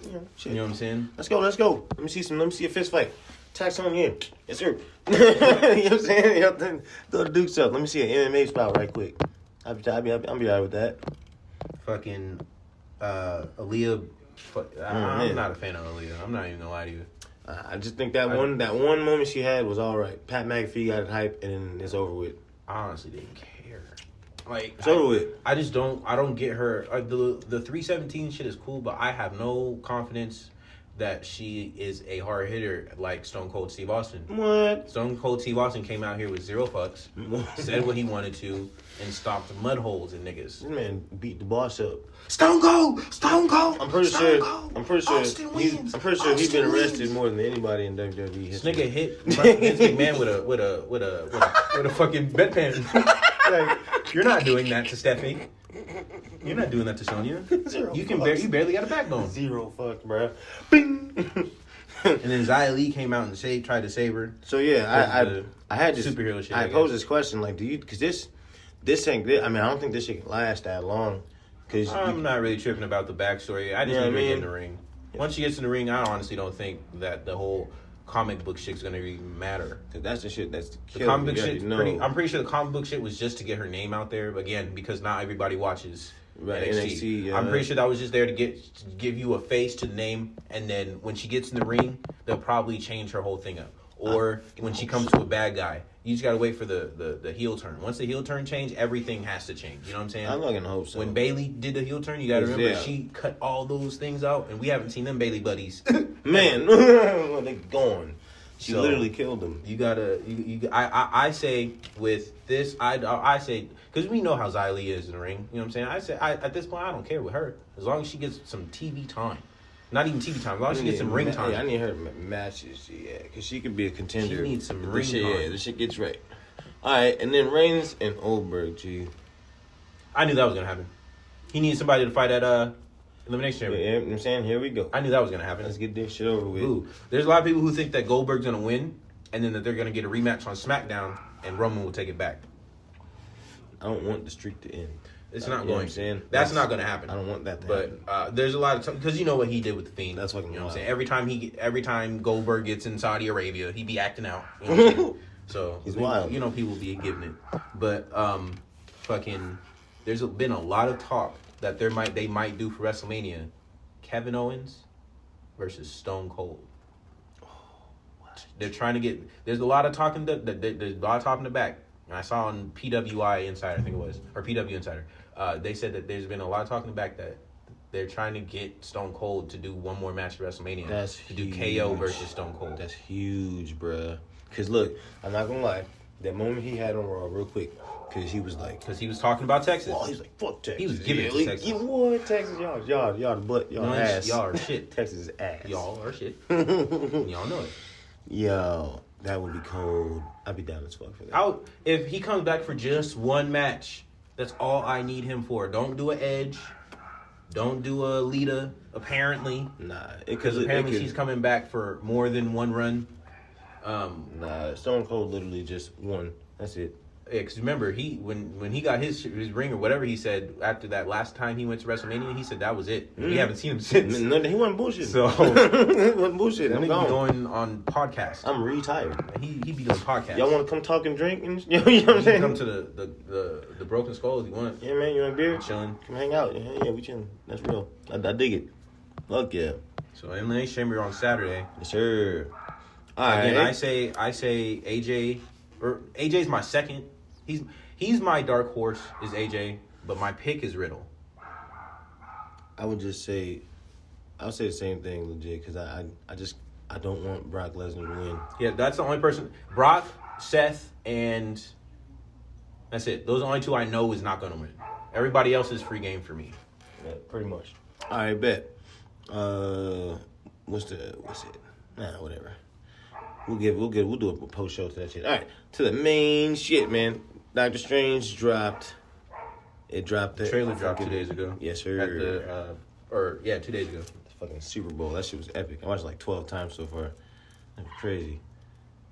You know what I'm saying? Let's go. Let me see a fist fight. Tax on in. Yes, sir. You know what I'm saying? Throw the Dukes up. Let me see an MMA spot right quick. I'll be all right with that. Fucking Aaliyah. I'm not a fan of Aaliyah. I'm not even gonna lie to you. I just think that one moment she had was all right. Pat McAfee got it hype, and then it's over with. I honestly didn't care. Like, it's over with. I just don't. I don't get her. Like, the 317 shit is cool, but I have no confidence that she is a hard hitter like Stone Cold Steve Austin. What? Stone Cold Steve Austin came out here with zero fucks, said what he wanted to, and stopped mud holes in niggas. This man beat the boss up. Stone Cold. I'm pretty sure he's been arrested more than anybody in WWE history. This nigga hit Vince McMahon with a fucking bedpan. Like, you're not doing that to Stephanie. You're not doing that to Sonya. You barely got a backbone. Zero fuck, bro. Bing. And then Xia Li came out and tried to save her. So yeah, I had this superhero shit. I posed this question, like, do you? Because this ain't. I mean, I don't think this shit can last that long. Cause I'm not really tripping about the backstory. I just need her to get in the ring. Yeah. Once she gets in the ring, I honestly don't think that the whole comic book shit's gonna really matter. Cause that's the shit. That's the comic book shit. I'm pretty sure the comic book shit was just to get her name out there. Again, because not everybody watches NXT. Yeah. I'm pretty sure that was just there to give you a face to the name, and then when she gets in the ring, they'll probably change her whole thing up. Or when she comes to a bad guy, you just gotta wait for the heel turn. Once the heel turn change, everything has to change. You know what I'm saying? I'm not gonna hope so. When Bayley did the heel turn, you gotta remember she cut all those things out, and we haven't seen them Bayley buddies. Man, they gone. She literally killed them. You gotta. I say with this, I say, because we know how Xia Li is in the ring. You know what I'm saying? I say at this point, I don't care with her as long as she gets some TV time. Not even TV time. As long as she gets some ring time. I need her matches, because she could be a contender. She needs some ring time. Yeah, this shit gets right. All right, and then Reigns and Goldberg, G. I knew that was gonna happen. He needs somebody to fight at Elimination Chamber. Yeah, you know what I'm saying? Here we go. I knew that was gonna happen. Let's get this shit over with. Ooh, there's a lot of people who think that Goldberg's gonna win, and then that they're gonna get a rematch on SmackDown, and Roman will take it back. I don't want the streak to end. It's not going to. That's not going to happen. I don't want that to happen. But there's a lot of because you know what he did with the Fiend. That's fucking. You know what I'm saying? Every time Goldberg gets in Saudi Arabia, he be acting out. You know what I'm saying? So he's wild. You know, people be giving it. But there's been a lot of talk that they might do for WrestleMania, Kevin Owens versus Stone Cold. They're trying to get. There's a lot of talking. There's a lot of talk in the back. And I saw on PWI Insider, I think it was, or PW Insider. They said that there's been a lot of talk in the back that they're trying to get Stone Cold to do one more match at WrestleMania. That's to do KO versus Stone Cold. That's huge, bruh. Because look, I'm not gonna lie, that moment he had on Raw, real quick, because he was talking about Texas. Oh, he's like, fuck Texas. He was giving it to Texas. You what, Texas? Y'all the butt, y'all ass. Y'all are shit. Texas is ass. Y'all are shit. Y'all know it. Yo, that would be cold. I'd be down as fuck for that. If he comes back for just one match, that's all I need him for. Don't do an Edge. Don't do a Lita, apparently. Nah. Because apparently she's coming back for more than one run. Nah, Stone Cold literally just won. That's it. Yeah, because remember, when he got his ring or whatever he said after that last time he went to WrestleMania, he said that was it. We haven't seen him since. No, he wasn't bullshitting. So he wasn't bullshitting. I'm going on podcasts. I'm retired. He be doing podcasts. Y'all want to come talk and drink? And, you know what I'm saying? Come to the Broken Skull if you want. Yeah, man, you want a beer? Chilling. Come hang out. Yeah, we chilling. That's real. I dig it. Fuck yeah. So Elimination Chamber on Saturday. Yes, sir. All right. Again, I say AJ, or AJ's my second. He's my dark horse is AJ, but my pick is Riddle. I would say the same thing, legit, because I don't want Brock Lesnar to win. Yeah, that's the only person. Brock, Seth, and that's it. Those are the only two I know is not going to win. Everybody else is free game for me. Yeah, pretty much. All right, bet. What's it? Nah, whatever. We'll do a post show to that shit. All right, to the main shit, man. Doctor Strange dropped. It dropped. The trailer dropped 2 days ago. Yes, sir. At 2 days ago. Fucking Super Bowl. That shit was epic. I watched it like 12 times so far. That was crazy.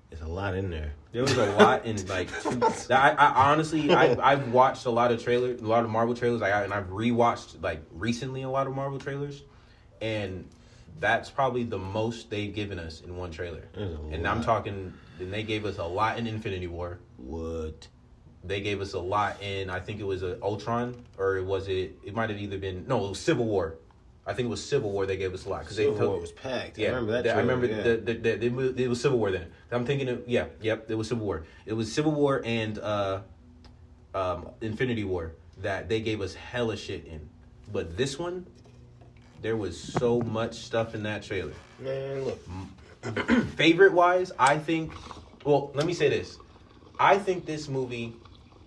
There's a lot in there. There was a lot in like. I honestly, I've watched a lot of Marvel trailers. And I've rewatched like recently a lot of Marvel trailers, and That's probably the most they've given us in one trailer. And I'm talking, and they gave us a lot in Infinity War. What? They gave us a lot in, I think it was Ultron, or was it? It might have either been it was Civil War. I think it was Civil War. They gave us a lot because Civil War was packed. Yeah, I remember that. I remember it was Civil War then. I'm thinking it was Civil War. It was Civil War and Infinity War that they gave us hella shit in. But this one, there was so much stuff in that trailer. Man, look. Favorite wise, I think. Well, let me say this. I think this movie,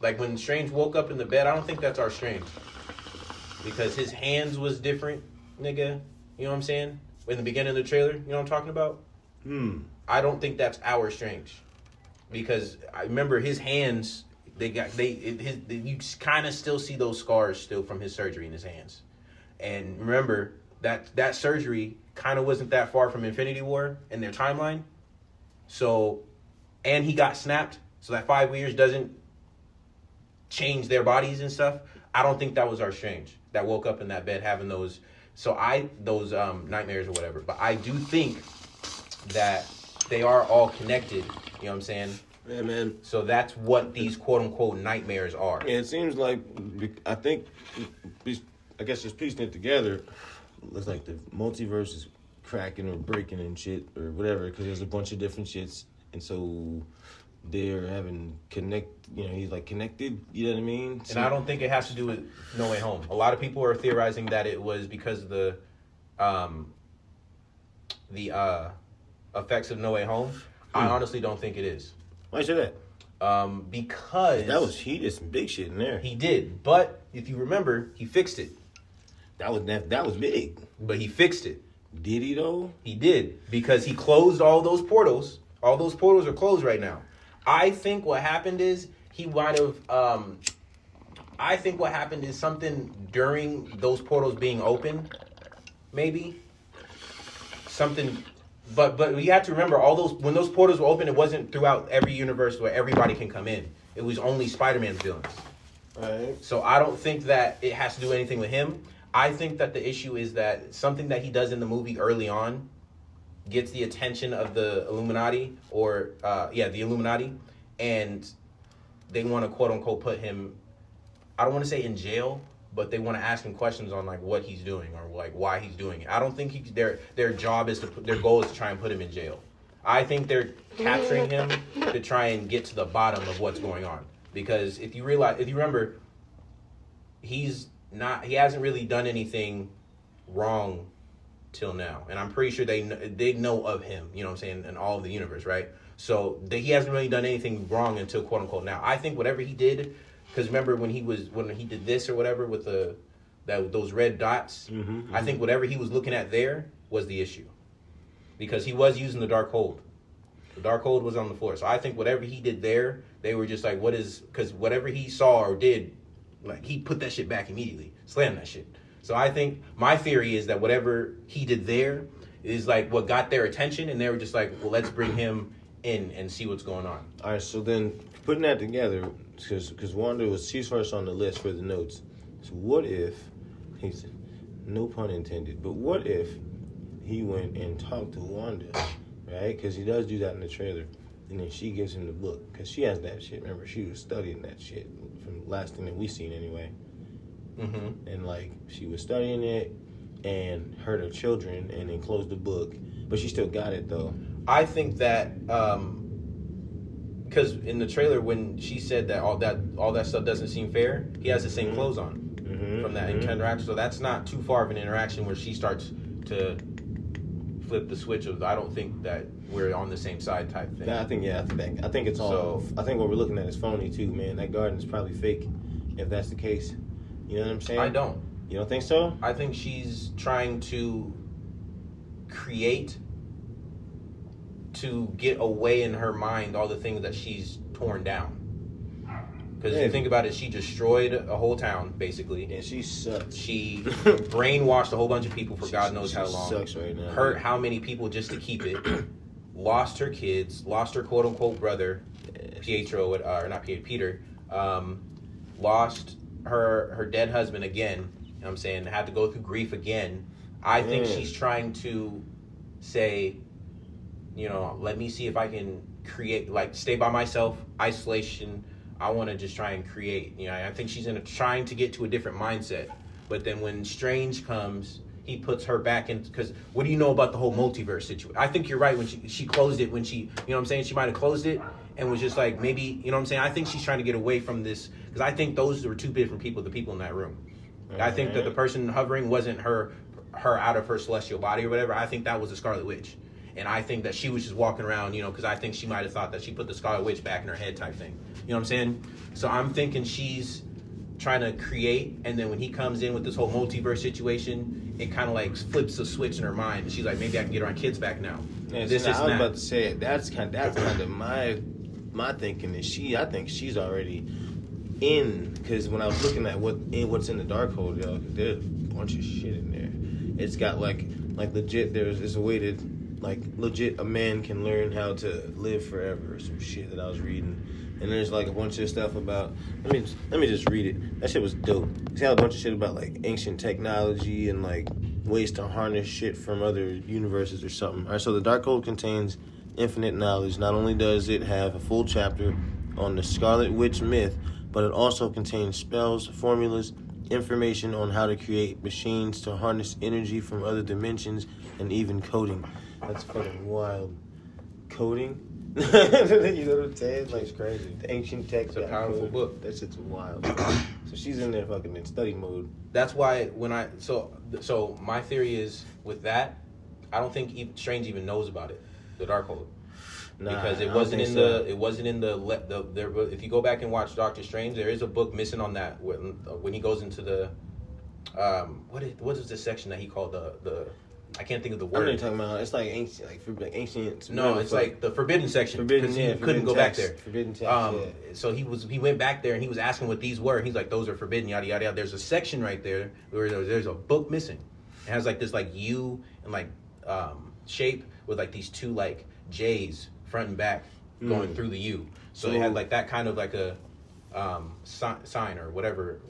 like when Strange woke up in the bed, I don't think that's our Strange, because his hands was different, nigga. You know what I'm saying? In the beginning of the trailer, you know what I'm talking about? I don't think that's our Strange, because I remember his hands. You kind of still see those scars still from his surgery in his hands, and remember that surgery kind of wasn't that far from Infinity War in their timeline. So, and he got snapped, so that 5 years doesn't change their bodies and stuff. I don't think that was our Strange that woke up in that bed having those nightmares or whatever. But I do think that they are all connected. You know what I'm saying? Yeah, man. So that's what these quote unquote nightmares are. Yeah, it seems like I guess just piecing it together. Looks like the multiverse is cracking or breaking and shit or whatever, because there's a bunch of different shits, and so they're having he's like connected, you know what I mean? And I don't think it has to do with No Way Home. A lot of people are theorizing that it was because of the effects of No Way Home. I honestly don't think it is. Why you say that? Because he did some big shit in there. He did, but if you remember, he fixed it. That was big. But he fixed it. Did he though? He did, because he closed all those portals. All those portals are closed right now. I think what happened is he might have. I think what happened is something during those portals being open, maybe something. But you have to remember, when those portals were open, it wasn't throughout every universe where everybody can come in. It was only Spider-Man's villains. Right. So I don't think that it has to do anything with him. I think that the issue is that something that he does in the movie early on gets the attention of the Illuminati, the Illuminati, and they want to quote unquote put him, I don't want to say in jail, but they want to ask him questions on like what he's doing or like why he's doing it. I don't think their goal is to try and put him in jail. I think they're capturing him to try and get to the bottom of what's going on, because if you remember, he hasn't really done anything wrong till now, and I'm pretty sure they know of him, you know what I'm saying, in all of the universe, right? So he hasn't really done anything wrong until quote unquote now. I think whatever he did, because remember when he did this or whatever with those red dots, I think whatever he was looking at there was the issue, because he was using the dark hold. The dark hold was on the floor, so I think whatever he did there, they were just like, because whatever he saw or did, like he put that shit back immediately, slammed that shit. So I think my theory is that whatever he did there is like what got their attention, and they were just like, well, let's bring him in and see what's going on. All right, so then putting that together, because Wanda she's first on the list for the notes. So what if no pun intended, but what if he went and talked to Wanda, right? Because he does do that in the trailer, and then she gives him the book, because she has that shit. Remember, she was studying that shit from the last thing that we seen anyway. Mm-hmm. And like she was studying it and heard her children, and then closed the book, but she still got it though. I think that because in the trailer when she said that all that stuff doesn't seem fair, he has the same clothes on from that interaction. So that's not too far of an interaction where she starts to flip the switch of I don't think that we're on the same side type thing. I think it's all. I think what we're looking at is phony too, man. That garden is probably fake, if that's the case. You know what I'm saying? I don't. You don't think so? I think she's trying to create to get away in her mind all the things that she's torn down. Because if you think about it, she destroyed a whole town, basically. Yeah, she sucks. She brainwashed a whole bunch of people for God knows how long. She sucks right now. Hurt how many people just to keep it. Lost her kids. Lost her quote-unquote brother, Pietro, or not Pietro, Peter. Lost her dead husband again. You know what I'm saying? Had to go through grief again. I think she's trying to say, you know, let me see if I can create, like, stay by myself, isolation. I want to just try and create. You know, I think she's trying to get to a different mindset. But then when Strange comes, he puts her back in, because what do you know about the whole multiverse situation? I think you're right when she closed it, when she, you know what I'm saying? She might have closed it and was just like, maybe, you know what I'm saying? I think she's trying to get away from this, because I think those were two different people, the people in that room. I think that the person hovering wasn't her out of her celestial body or whatever. I think that was the Scarlet Witch. And I think that she was just walking around, you know, because I think she might have thought that she put the Scarlet Witch back in her head type thing. You know what I'm saying? So I'm thinking she's trying to create, and then when he comes in with this whole multiverse situation, it kind of like flips a switch in her mind. And she's like, maybe I can get her kids back now. Yeah, I was about to say, that's kind of my thinking is I think she's already in, because when I was looking at what's in the Darkhold, yo, there's a bunch of shit in there. It's got like legit, there's a way to, like, legit a man can learn how to live forever or some shit that I was reading. And there's like a bunch of stuff about, let me just read it. That shit was dope. It's got a bunch of shit about like ancient technology and like ways to harness shit from other universes or something. All right, so the Darkhold contains infinite knowledge. Not only does it have a full chapter on the Scarlet Witch myth, but it also contains spells, formulas, information on how to create machines to harness energy from other dimensions, and even coding. That's fucking wild. Coding? You know what I'm saying? Like, it's crazy. The ancient tech. It's a powerful book. That shit's wild. So she's in there fucking in study mode. That's why so my theory is with that, I don't think Strange even knows about it, the Darkhold. Nah, because it wasn't in the if you go back and watch Doctor Strange, there is a book missing on that when he goes into the what is the section that he called the I can't think of the word. I know you're talking about. It's like ancient. No, it's like the forbidden section. Because he couldn't go back there. Forbidden text. Yeah. So he went back there and he was asking what these were. He's like, those are forbidden. Yada yada yada. There's a section right there where there's a book missing. It has like this like U and like shape with like these two like J's front and back going through the U. So it had like that kind of like a sign or whatever,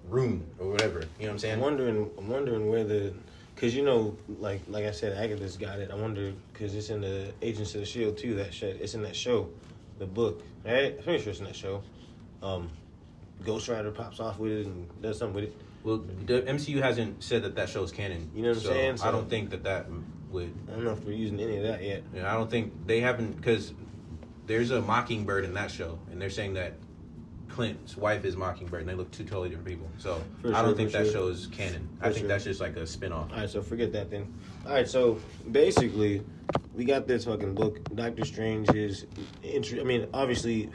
rune or whatever. You know what I'm saying? I'm wondering where the. Because, you know, like I said, Agatha's got it. I wonder, because it's in the Agents of the S.H.I.E.L.D. too, that shit. It's in that show, the book, right? I'm pretty sure it's in that show. Ghost Rider pops off with it and does something with it. Well, the MCU hasn't said that show's canon. You know what I'm saying? So I don't think that would... I don't know if we're using any of that yet. Yeah, I don't think they haven't, because there's a Mockingbird in that show, and they're saying that Clint's wife is Mockingbird, and they look two totally different people. So I don't think that show is canon. I think that's just like a spinoff. All right, so forget that then. All right, so basically, we got this fucking book. Doctor Strange is, obviously,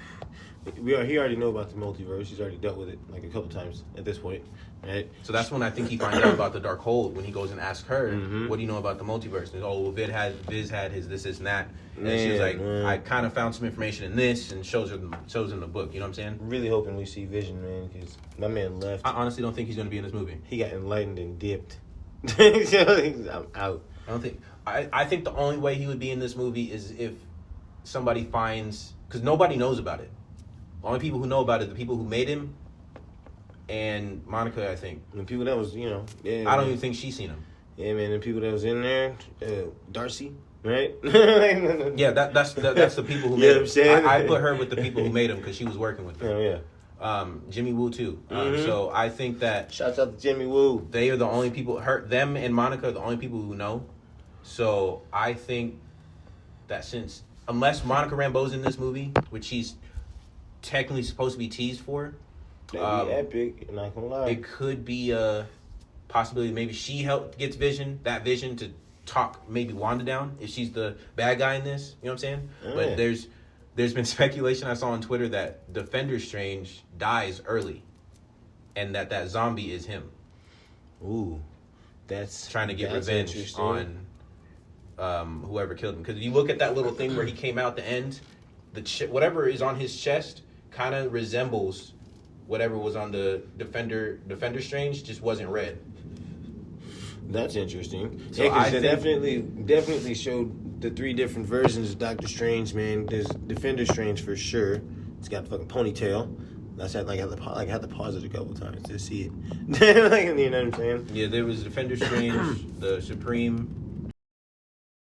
he already know about the multiverse. He's already dealt with it like a couple times at this point, right? So that's when I think he finds out about the Darkhold, when he goes and asks her, what do you know about the multiverse? And Viz had his this and that. And she was like, I kind of found some information in this, and shows him the book. You know what I'm saying? Really hoping we see Vision, man, because my man left. I honestly don't think he's going to be in this movie. He got enlightened and dipped. I'm out. I think the only way he would be in this movie is if somebody finds, because nobody knows about it. The only people who know about it are the people who made him and Monica, I think. The people that was, I don't even think she's seen him. Yeah, man, the people that was in there, Darcy. Right? Yeah, that's the people who made him. I put her with the people who made him because she was working with them. Oh, yeah. Jimmy Woo, too. So I think that... Shouts out to Jimmy Woo. They are the only people... Them and Monica are the only people who know. So I think that since... Unless Monica Rambeau's in this movie, which she's technically supposed to be teased for... That'd be epic, not gonna lie. It could be a possibility. Maybe she gets Vision to talk maybe Wanda down if she's the bad guy in this. You know what I'm saying? Yeah. But there's been speculation I saw on Twitter that Defender Strange dies early, and that zombie is him. Ooh, that's trying to get revenge on whoever killed him. Because if you look at that little thing where he came out the end, whatever is on his chest kind of resembles whatever was on the Defender Strange, just wasn't red. That's interesting. So yeah, because they definitely showed the 3 different versions of Doctor Strange, man. There's Defender Strange for sure. It's got the fucking ponytail. That's like I had to pause it a couple times to see it. Like, you know what I'm saying? Yeah, there was Defender Strange, the Supreme,